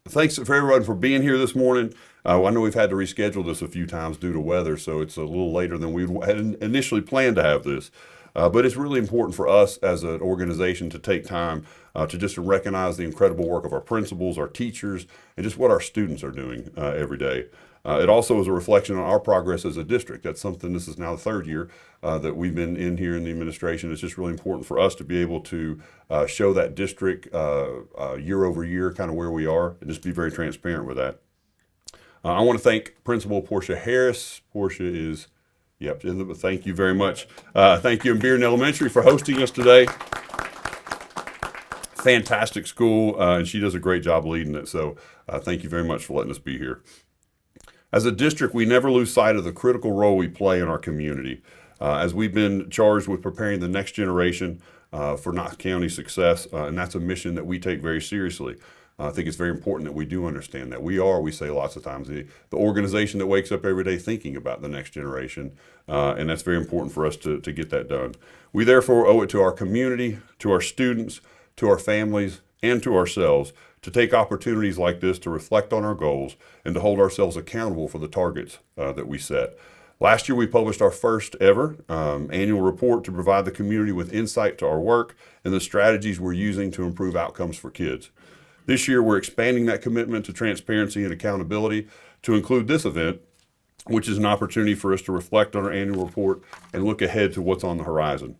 Thanks for everyone for being here this morning. I know we've had to reschedule this a few times due to weather, so it's a little later than we had initially planned to have this. But it's really important for us as an organization to take time to just recognize the incredible work of our principals, our teachers, and just what our students are doing every day. It also is a reflection on our progress as a district. That's something, this is now the third year that we've been in here in the administration. It's just really important for us to be able to show that district year over year, kind of where we are, and just be very transparent with that. I want to thank Principal Portia Harris. Portia is, yep, thank you very much. Thank you in Bearden Elementary for hosting us today. Fantastic school, and she does a great job leading it. So thank you very much for letting us be here. As a district, we never lose sight of the critical role we play in our community. As we've been charged with preparing the next generation for Knox County success, and that's a mission that we take very seriously. I think it's very important that we do understand that. We say lots of times, the organization that wakes up every day thinking about the next generation, and that's very important for us to get that done. We therefore owe it to our community, to our students, to our families, and to ourselves to take opportunities like this to reflect on our goals and to hold ourselves accountable for the targets that we set. Last year, we published our first ever annual report to provide the community with insight to our work and the strategies we're using to improve outcomes for kids. This year, we're expanding that commitment to transparency and accountability to include this event, which is an opportunity for us to reflect on our annual report and look ahead to what's on the horizon.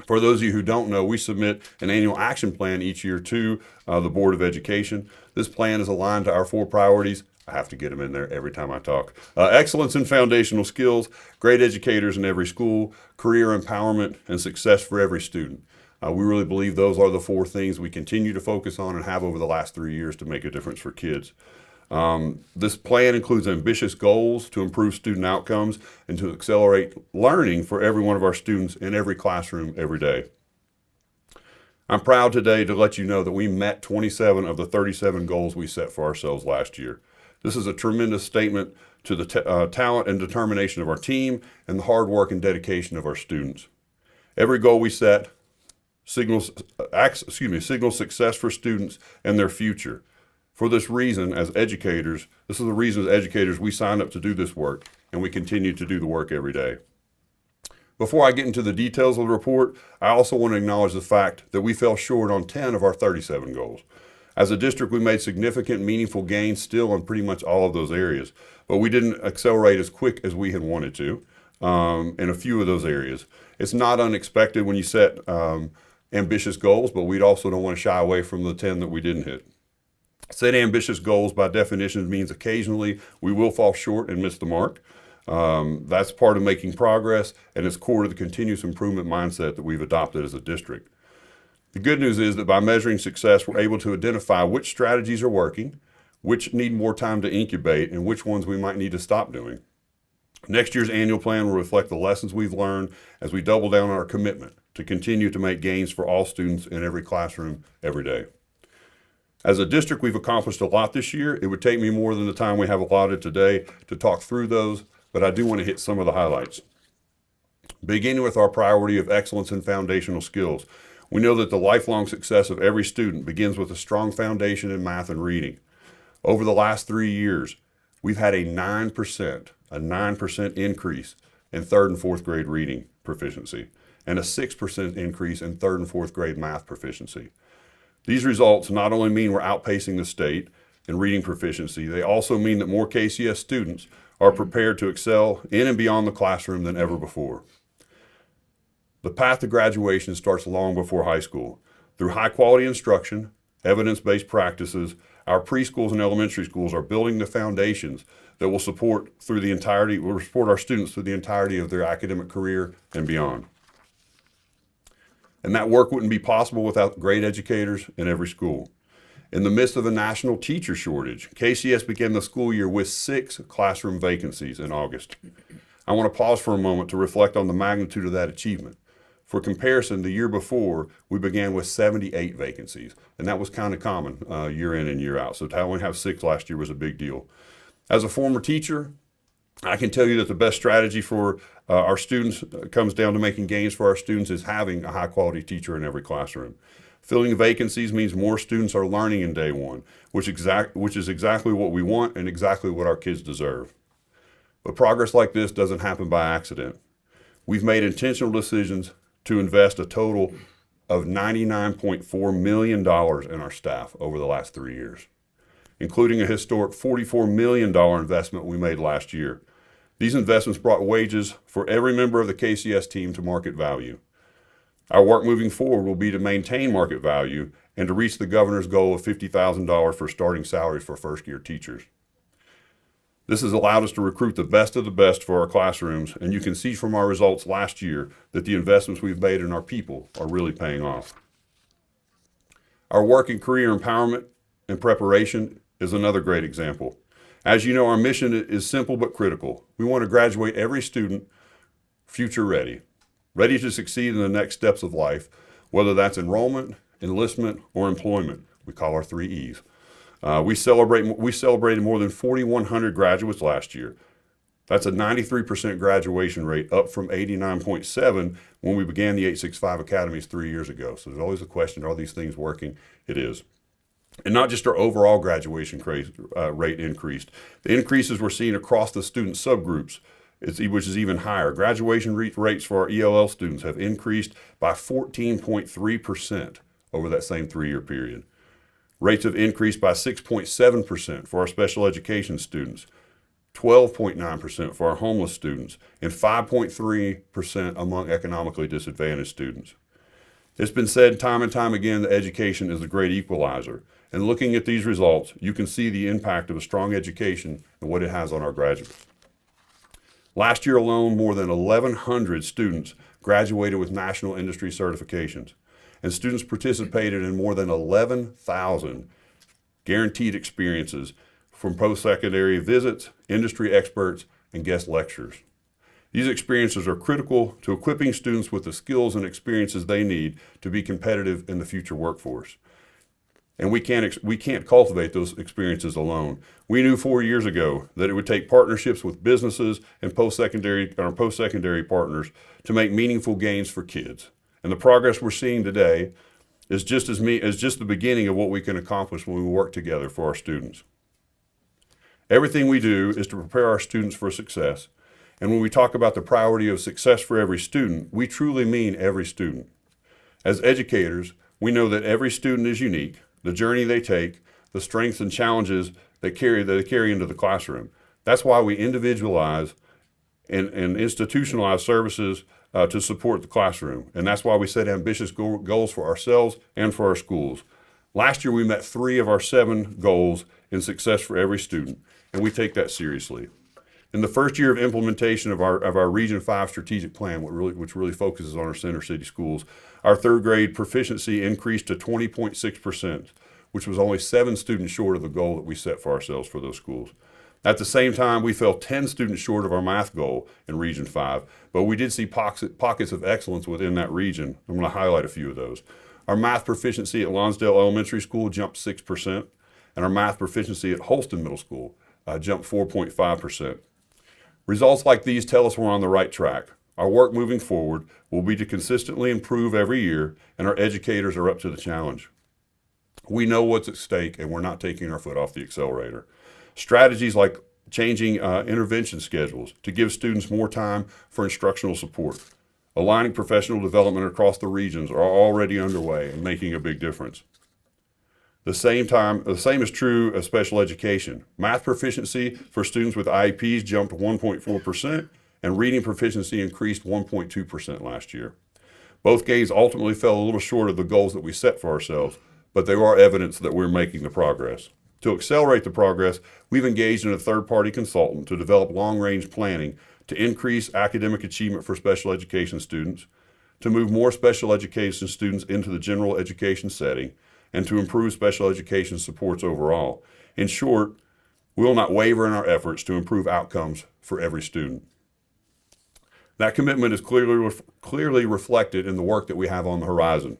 For those of you who don't know, we submit an annual action plan each year to the Board of Education. This plan is aligned to our 4 priorities. I have to get them in there every time I talk. Excellence in foundational skills, great educators in every school, career empowerment, and success for every student. We really believe those are the 4 things we continue to focus on and have over the last 3 years to make a difference for kids. This plan includes ambitious goals to improve student outcomes and to accelerate learning for every one of our students in every classroom every day. I'm proud today to let you know that we met 27 of the 37 goals we set for ourselves last year. This is a tremendous statement to the talent and determination of our team and the hard work and dedication of our students. Every goal we set signals success for students and their future. For this reason, as educators, this is the reason as educators we signed up to do this work, and we continue to do the work every day. Before I get into the details of the report, I also want to acknowledge the fact that we fell short on 10 of our 37 goals. As a district, we made significant, meaningful gains still in pretty much all of those areas, but we didn't accelerate as quick as we had wanted to in a few of those areas. It's not unexpected when you set ambitious goals, but we also don't want to shy away from the 10 that we didn't hit. Set ambitious goals by definition means occasionally we will fall short and miss the mark. That's part of making progress, and it's core to the continuous improvement mindset that we've adopted as a district. The good news is that by measuring success, we're able to identify which strategies are working, which need more time to incubate, and which ones we might need to stop doing. Next year's annual plan will reflect the lessons we've learned as we double down on our commitment to continue to make gains for all students in every classroom every day. As a district, we've accomplished a lot this year. It would take me more than the time we have allotted today to talk through those, but I do want to hit some of the highlights. Beginning with our priority of excellence in foundational skills, we know that the lifelong success of every student begins with a strong foundation in math and reading. Over the last 3 years, we've had a 9% increase in 3rd and 4th grade reading proficiency, and a 6% increase in 3rd and 4th grade math proficiency. These results not only mean we're outpacing the state in reading proficiency, they also mean that more KCS students are prepared to excel in and beyond the classroom than ever before. The path to graduation starts long before high school. Through high-quality instruction, evidence-based practices, our preschools and elementary schools are building the foundations that will support our students through the entirety of their academic career and beyond. And that work wouldn't be possible without great educators in every school. In the midst of a national teacher shortage, KCS began the school year with 6 classroom vacancies in August. I want to pause for a moment to reflect on the magnitude of that achievement. For comparison, the year before, we began with 78 vacancies, and that was kind of common year in and year out. So to only have 6 last year was a big deal. As a former teacher, I can tell you that the best strategy for our students comes down to making gains for our students is having a high quality teacher in every classroom. Filling vacancies means more students are learning in day one, which is exactly what we want and exactly what our kids deserve. But progress like this doesn't happen by accident. We've made intentional decisions to invest a total of $99.4 million in our staff over the last 3 years, including a historic $44 million investment we made last year. These investments brought wages for every member of the KCS team to market value. Our work moving forward will be to maintain market value and to reach the governor's goal of $50,000 for starting salaries for first-year teachers. This has allowed us to recruit the best of the best for our classrooms, and you can see from our results last year that the investments we've made in our people are really paying off. Our work in career empowerment and preparation is another great example. As you know, our mission is simple but critical. We want to graduate every student future ready to succeed in the next steps of life, whether that's enrollment, enlistment, or employment. We call our 3 E's. We celebrated more than 4,100 graduates last year. That's a 93% graduation rate, up from 89.7 when we began the 865 Academies 3 years ago. So there's always a question, are these things working? It is. And not just our overall graduation rate increased. The increases we're seeing across the student subgroups, which is even higher. Graduation rates for our ELL students have increased by 14.3% over that same 3-year period. Rates have increased by 6.7% for our special education students, 12.9% for our homeless students, and 5.3% among economically disadvantaged students. It's been said time and time again that education is a great equalizer. And looking at these results, you can see the impact of a strong education and what it has on our graduates. Last year alone, more than 1,100 students graduated with national industry certifications, and students participated in more than 11,000 guaranteed experiences from post-secondary visits, industry experts, and guest lectures. These experiences are critical to equipping students with the skills and experiences they need to be competitive in the future workforce. And we can't cultivate those experiences alone. We knew 4 years ago that it would take partnerships with businesses and our post-secondary partners to make meaningful gains for kids. And the progress we're seeing today is just the beginning of what we can accomplish when we work together for our students. Everything we do is to prepare our students for success. And when we talk about the priority of success for every student, we truly mean every student. As educators, we know that every student is unique, the journey they take, the strengths and challenges they carry into the classroom. That's why we individualize and institutionalize services to support the classroom. And that's why we set ambitious goals for ourselves and for our schools. Last year, we met 3 of our 7 goals in success for every student, and we take that seriously. In the first year of implementation of our Region 5 strategic plan, which really focuses on our center city schools, our 3rd grade proficiency increased to 20.6%, which was only 7 students short of the goal that we set for ourselves for those schools. At the same time, we fell 10 students short of our math goal in Region 5, but we did see pockets of excellence within that region. I'm going to highlight a few of those. Our math proficiency at Lonsdale Elementary School jumped 6%, and our math proficiency at Holston Middle School jumped 4.5%. Results like these tell us we're on the right track. Our work moving forward will be to consistently improve every year, and our educators are up to the challenge. We know what's at stake, and we're not taking our foot off the accelerator. Strategies like changing intervention schedules to give students more time for instructional support, aligning professional development across the regions are already underway and making a big difference. The same is true of special education. Math proficiency for students with IEPs jumped 1.4%, and reading proficiency increased 1.2% last year. Both gains ultimately fell a little short of the goals that we set for ourselves, but they are evidence that we're making the progress. To accelerate the progress, we've engaged in a third-party consultant to develop long-range planning to increase academic achievement for special education students, to move more special education students into the general education setting, and to improve special education supports overall. In short, we will not waver in our efforts to improve outcomes for every student. That commitment is clearly reflected in the work that we have on the horizon.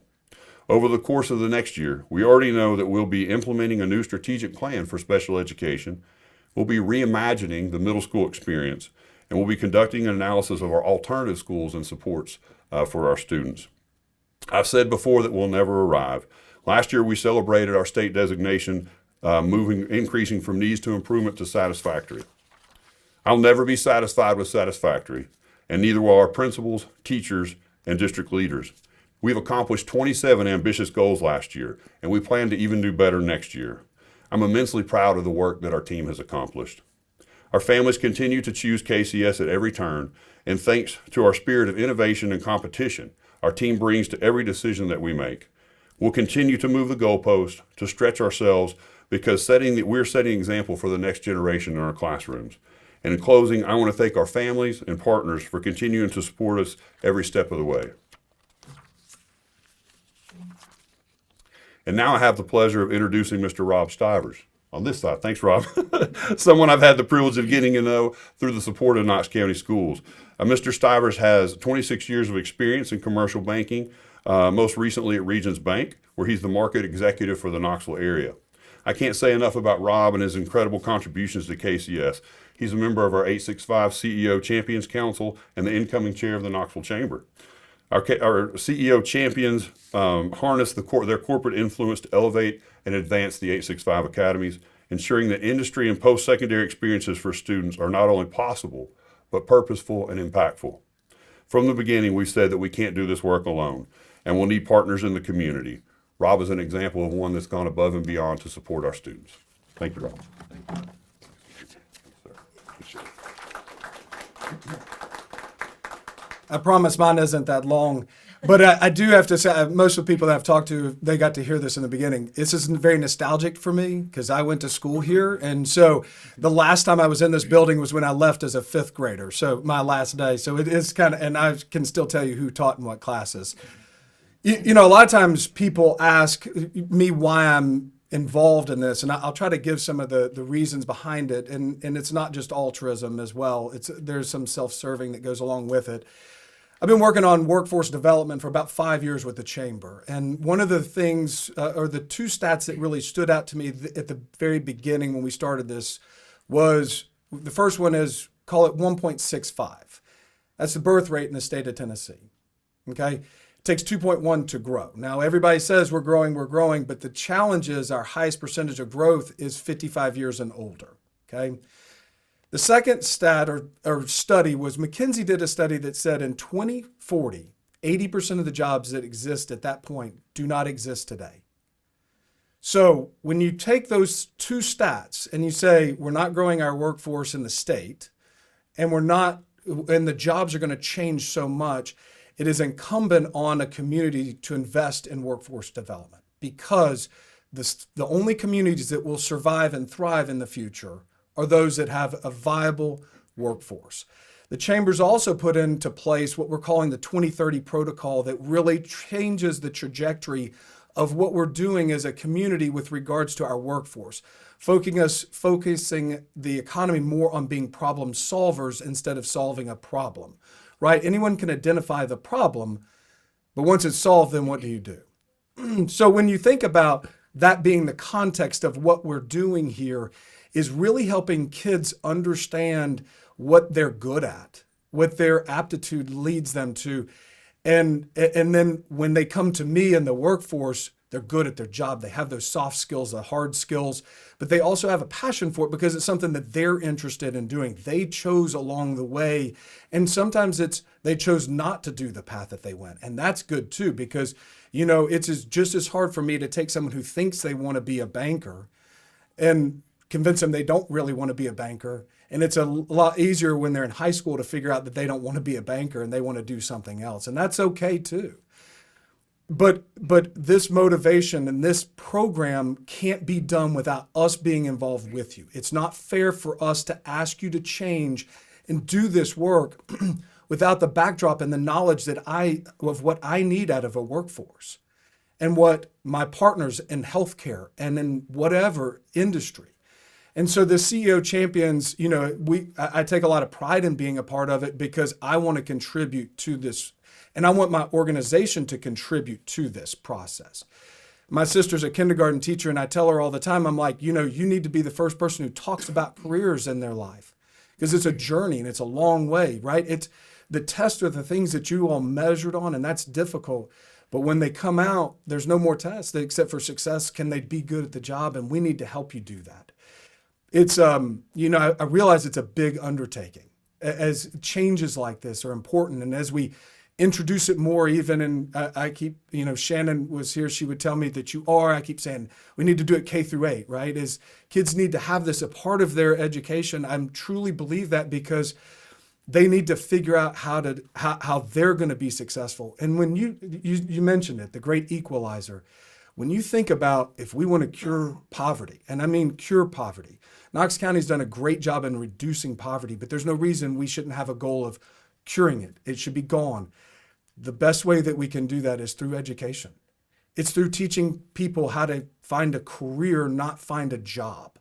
Over the course of the next year, we already know that we'll be implementing a new strategic plan for special education, we'll be reimagining the middle school experience, and we'll be conducting an analysis of our alternative schools and supports for our students. I've said before that we'll never arrive. Last year, we celebrated our state designation, increasing from needs to improvement to satisfactory. I'll never be satisfied with satisfactory, and neither will our principals, teachers, and district leaders. We've accomplished 27 ambitious goals last year, and we plan to even do better next year. I'm immensely proud of the work that our team has accomplished. Our families continue to choose KCS at every turn, and thanks to our spirit of innovation and competition, our team brings to every decision that we make. We'll continue to move the goalpost, to stretch ourselves, because we're setting an example for the next generation in our classrooms. And in closing, I want to thank our families and partners for continuing to support us every step of the way. And now I have the pleasure of introducing Mr. Rob Stivers on this side. Thanks, Rob. Someone I've had the privilege of getting to know through the support of Knox County Schools. Mr. Stivers has 26 years of experience in commercial banking, most recently at Regions Bank, where he's the market executive for the Knoxville area. I can't say enough about Rob and his incredible contributions to KCS. He's a member of our 865 CEO Champions Council and the incoming chair of the Knoxville Chamber. Our CEO champions harness their corporate influence to elevate and advance the 865 academies, ensuring that industry and post-secondary experiences for students are not only possible, but purposeful and impactful. From the beginning, we've said that we can't do this work alone, and we'll need partners in the community. Rob is an example of one that's gone above and beyond to support our students. Thank you, Rob. I promise mine isn't that long, but I do have to say, most of the people that I've talked to, they got to hear this in the beginning. This is very nostalgic for me because I went to school here. And so the last time I was in this building was when I left as a fifth grader. So my last day. So it is kind of, and I can still tell you who taught in what classes. You know, a lot of times people ask me why I'm involved in this, and I'll try to give some of the reasons behind it. And it's not just altruism as well. There's some self-serving that goes along with it. I've been working on workforce development for about 5 years with the Chamber. And one of the things, or the two stats that really stood out to me at the very beginning when we started this was, the first one is, call it 1.65. That's the birth rate in the state of Tennessee. Okay? It takes 2.1 to grow. Now, everybody says we're growing, but the challenge is our highest percentage of growth is 55 years and older. Okay? The second stat or study was McKinsey did a study that said in 2040, 80% of the jobs that exist at that point do not exist today. So when you take those two stats and you say we're not growing our workforce in the state and the jobs are going to change so much, it is incumbent on a community to invest in workforce development, because the only communities that will survive and thrive in the future are those that have a viable workforce. The Chamber's also put into place what we're calling the 2030 protocol that really changes the trajectory of what we're doing as a community with regards to our workforce, focusing the economy more on being problem solvers instead of solving a problem, right? Anyone can identify the problem, but once it's solved, then what do you do? So when you think about that being the context of what we're doing here, is really helping kids understand what they're good at, what their aptitude leads them to. And then when they come to me in the workforce, they're good at their job. They have those soft skills, the hard skills, but they also have a passion for it because it's something that they're interested in doing. They chose along the way. And sometimes they chose not to do the path that they went. And that's good too, because, you know, it's just as hard for me to take someone who thinks they want to be a banker and convince them they don't really want to be a banker. And it's a lot easier when they're in high school to figure out that they don't want to be a banker and they want to do something else. And that's okay too. But this motivation and this program can't be done without us being involved with you. It's not fair for us to ask you to change and do this work without the backdrop and the knowledge of what I need out of a workforce and what my partners in healthcare and in whatever industry. And so the CEO Champions, you know, I take a lot of pride in being a part of it because I want to contribute to this, and I want my organization to contribute to this process. My sister's a kindergarten teacher, and I tell her all the time, I'm like, you know, you need to be the first person who talks about careers in their life because it's a journey and it's a long way, right? It's the test are the things that you all measured on, and that's difficult. But when they come out, there's no more tests except for success. Can they be good at the job? And we need to help you do that. It's, I realize it's a big undertaking, as changes like this are important. And as we introduce it more, even, and I keep, Shannon was here, she would tell me that I keep saying we need to do it K through 8, right? Is kids need to have this a part of their education. I truly believe that, because they need to figure out how they're going to be successful. And when you mentioned it, the great equalizer, when you think about if we want to cure poverty, and I mean cure poverty, Knox County's done a great job in reducing poverty, but there's no reason we shouldn't have a goal of curing it. It should be gone. The best way that we can do that is through education. It's through teaching people how to find a career, not find a job,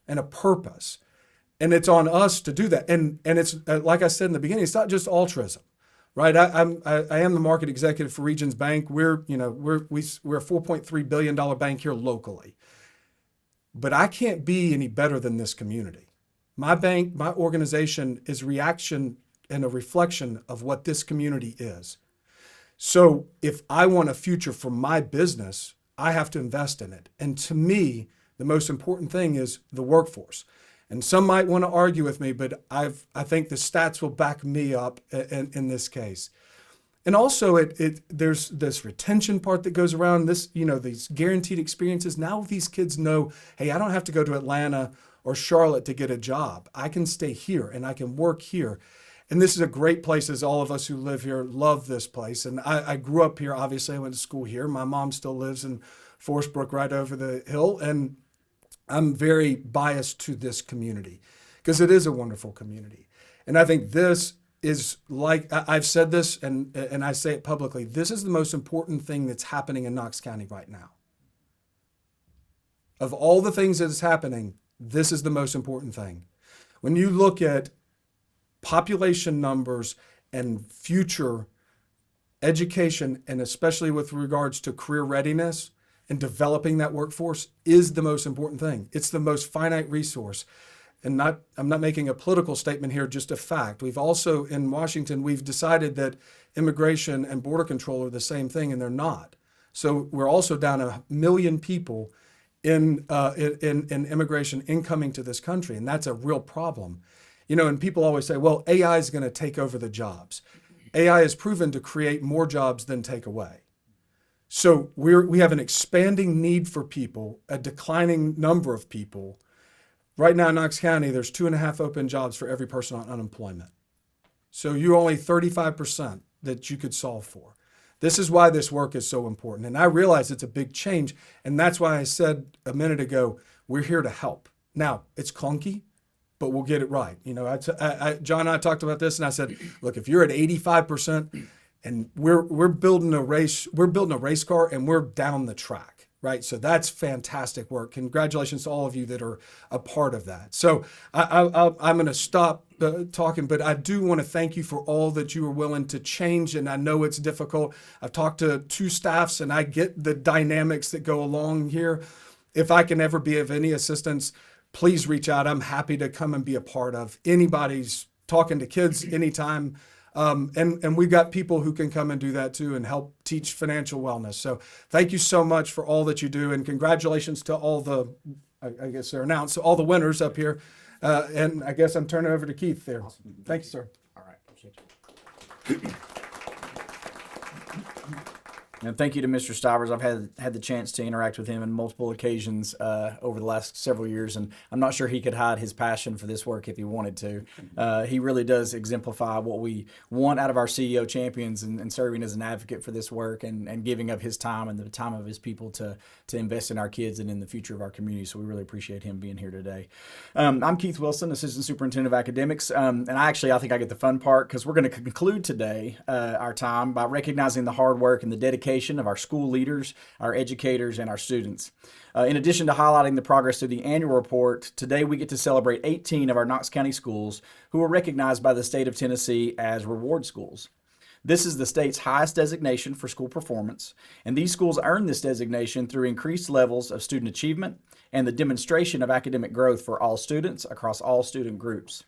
and a purpose. And it's on us to do that. And it's like I said in the beginning, it's not just altruism, right? I am the market executive for Regions Bank. We're a $4.3 billion bank here locally. But I can't be any better than this community. My bank, my organization is reaction and a reflection of what this community is. So if I want a future for my business, I have to invest in it. And to me, the most important thing is the workforce. And some might want to argue with me, but I think the stats will back me up in this case. And also, there's this retention part that goes around this, these guaranteed experiences. Now these kids know, hey, I don't have to go to Atlanta or Charlotte to get a job. I can stay here and I can work here. And this is a great place, as all of us who live here love this place. And I grew up here. Obviously, I went to school here. My mom still lives in Forest Brook, right over the hill. And I'm very biased to this community because it is a wonderful community. And I think this is, like I've said this and I say it publicly, this is the most important thing that's happening in Knox County right now. Of all the things that is happening, this is the most important thing. When you look at population numbers and future education, and especially with regards to career readiness and developing that workforce, is the most important thing. It's the most finite resource. And I'm not making a political statement here, just a fact. We've also, in Washington, we've decided that immigration and border control are the same thing, and they're not. So we're also down 1 million people in immigration incoming to this country, and that's a real problem. And people always say, well, AI is going to take over the jobs. AI is proven to create more jobs than take away. So we have an expanding need for people, a declining number of people. Right now in Knox County, there's 2.5 open jobs for every person on unemployment. So you're only 35% that you could solve for. This is why this work is so important. And I realize it's a big change. And that's why I said a minute ago, we're here to help. Now, it's clunky, but we'll get it right. John and I talked about this, and I said, look, if you're at 85%, and we're building a race car, and we're down the track. Right, so that's fantastic work. Congratulations to all of you that are a part of that. So I'm going to stop talking, but I do want to thank you for all that you are willing to change, and I know it's difficult. I've talked to 2 staffs, and I get the dynamics that go along here. If I can ever be of any assistance, please reach out. I'm happy to come and be a part of anybody's talking to kids anytime. And we've got people who can come and do that too and help teach financial wellness. So thank you so much for all that you do, and congratulations to all the, I guess they're announced, all the winners up here. And I guess I'm turning over to Keith there. Awesome. Thank you, sir. All right. Appreciate you. And thank you to Mr. Stivers. I've had the chance to interact with him on multiple occasions over the last several years, and I'm not sure he could hide his passion for this work if he wanted to. He really does exemplify what we want out of our CEO champions, and serving as an advocate for this work, and giving of his time and the time of his people to invest in our kids and in the future of our community. So we really appreciate him being here today. I'm Keith Wilson, Assistant Superintendent of Academics, and I think I get the fun part, because we're going to conclude today our time by recognizing the hard work and the dedication of our school leaders, our educators, and our students. In addition to highlighting the progress through the annual report, today we get to celebrate 18 of our Knox County schools who are recognized by the state of Tennessee as reward schools. This is the state's highest designation for school performance, and these schools earn this designation through increased levels of student achievement and the demonstration of academic growth for all students across all student groups.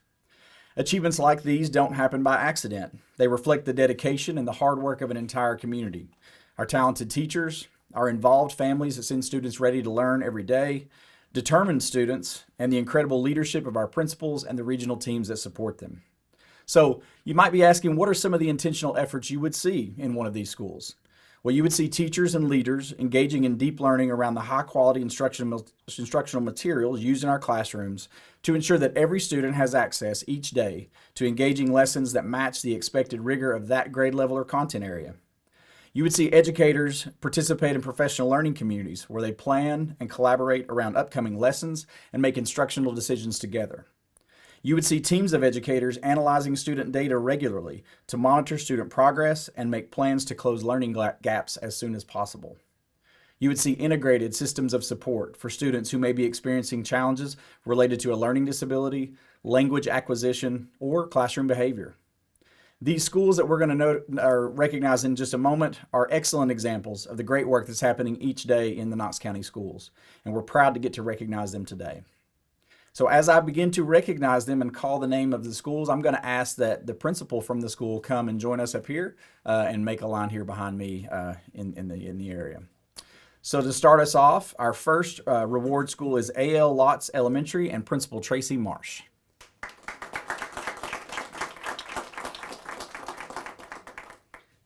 Achievements like these don't happen by accident. They reflect the dedication and the hard work of an entire community. our talented teachers, our involved families that send students ready to learn every day, determined students, and the incredible leadership of our principals and the regional teams that support them. So you might be asking, what are some of the intentional efforts you would see in one of these schools? Well, you would see teachers and leaders engaging in deep learning around the high-quality instructional materials used in our classrooms to ensure that every student has access each day to engaging lessons that match the expected rigor of that grade level or content area. You would see educators participate in professional learning communities where they plan and collaborate around upcoming lessons and make instructional decisions together. You would see teams of educators analyzing student data regularly to monitor student progress and make plans to close learning gaps as soon as possible. You would see integrated systems of support for students who may be experiencing challenges related to a learning disability, language acquisition, or classroom behavior. These schools that we're going to recognize in just a moment are excellent examples of the great work that's happening each day in the Knox County schools, and we're proud to get to recognize them today. So as I begin to recognize them and call the name of the schools, I'm going to ask that the principal from the school come and join us up here and make a line here behind me in the area. So to start us off, our first reward school is A.L. Lotz Elementary and Principal Tracy Marsh.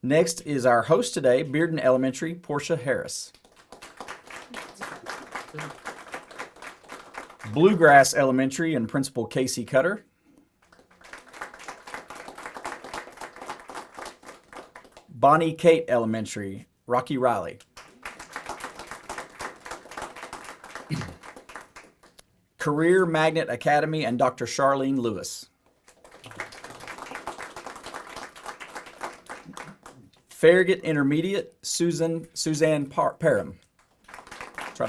Next is our host today, Bearden Elementary, Portia Harris. Bluegrass Elementary and Principal Casey Cutter. Bonnie Kate Elementary, Rocky Riley. Career Magnet Academy and Dr. Charlene Lewis. Farragut Intermediate, Suzanne Parham. Try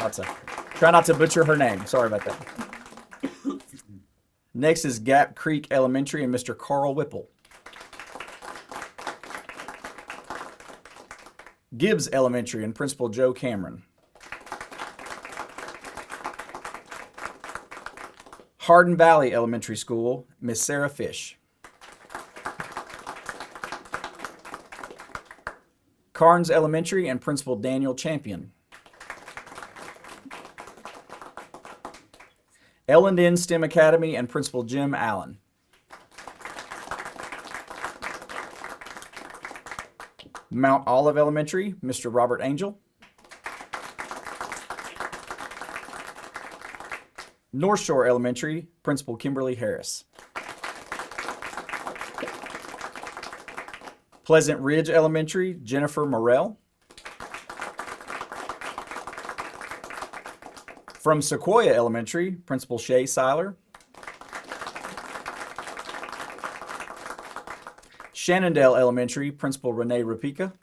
not to butcher her name. Sorry about that. Next is Gap Creek Elementary and Mr. Carl Whipple. Gibbs Elementary and Principal Joe Cameron. Hardin Valley Elementary School, Miss Sarah Fish. Carnes Elementary and Principal Daniel Champion. Ellendon STEM Academy and Principal Jim Allen. Mount Olive Elementary, Mr. Robert Angel. North Shore Elementary, Principal Kimberly Harris. Pleasant Ridge Elementary, Jennifer Morrell. From Sequoia Elementary, Principal Shay Seiler. Shannondale Elementary, Principal Renee Rapika.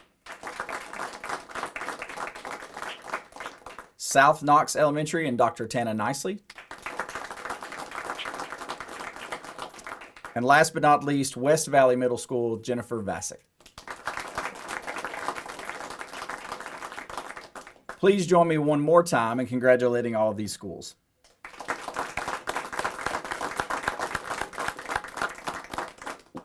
South Knox Elementary and Dr. Tana Nicely. And last but not least, West Valley Middle School, Jennifer Vasick. Please join me one more time in congratulating all of these schools.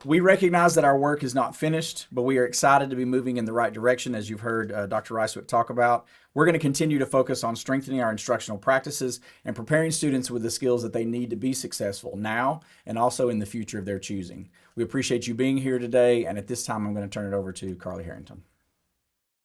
We recognize that our work is not finished, but we are excited to be moving in the right direction, as you've heard Dr. Ricewick talk about. We're going to continue to focus on strengthening our instructional practices and preparing students with the skills that they need to be successful now and also in the future of their choosing. We appreciate you being here today, and at this time I'm going to turn it over to Carly Harrington.